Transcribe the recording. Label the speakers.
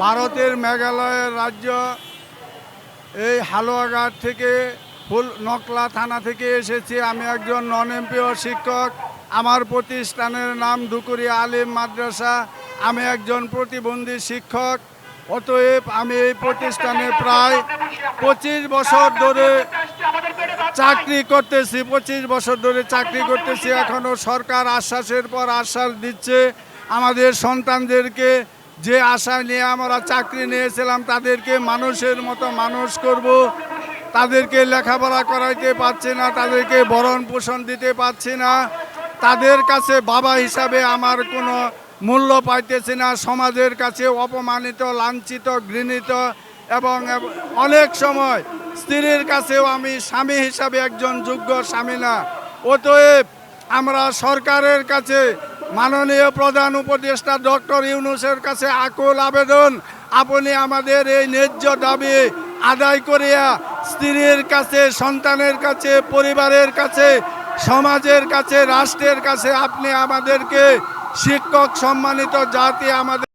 Speaker 1: ভারতের মেঘালয়ের রাজ্য এই হালুয়াঘাট থেকে নকলা থানা থেকে এসেছি। আমি একজন নন এমপিও শিক্ষক। আমার প্রতিষ্ঠানের নাম ধুকুরিয়া আলিম মাদ্রাসা। আমি একজন প্রতিবন্ধী শিক্ষক। অতএব আমি এই প্রতিষ্ঠানে প্রায় 25 বছর ধরে চাকরি করতেছি। 25 বছর ধরে চাকরি করতেছি। এখনও সরকার আশ্বাসের পর আশ্বাস দিচ্ছে আমাদের সন্তানদেরকে, যে আশা নিয়ে আমরা চাকরি নিয়েছিলাম তাদেরকে মানুষের মতো মানুষ করব। তাদেরকে লেখাপড়া করাইতে পারছি না, তাদেরকে ভরণ পোষণ দিতে পারছি না, তাদের কাছে বাবা হিসাবে আমার কোনো মূল্য পাইতেছি না। সমাজের কাছে অপমানিত, লাঞ্ছিত, ঘৃণিত এবং অনেক সময় স্ত্রীর কাছেও আমি স্বামী হিসাবে একজন যোগ্য স্বামী না। অতএব আমরা সরকারের কাছে মাননীয় প্রধান উপদেষ্টা ডক্টর ইউনূসের কাছে আকুল আবেদন, আপনি আমাদের এই ন্যায্য দাবি আদায় করিয়া স্ত্রীর কাছে, সন্তানের কাছে, পরিবারের কাছে, সমাজের কাছে, রাষ্ট্রের কাছে আপনি আমাদেরকে শিক্ষক সম্মানিত জাতি আমাদের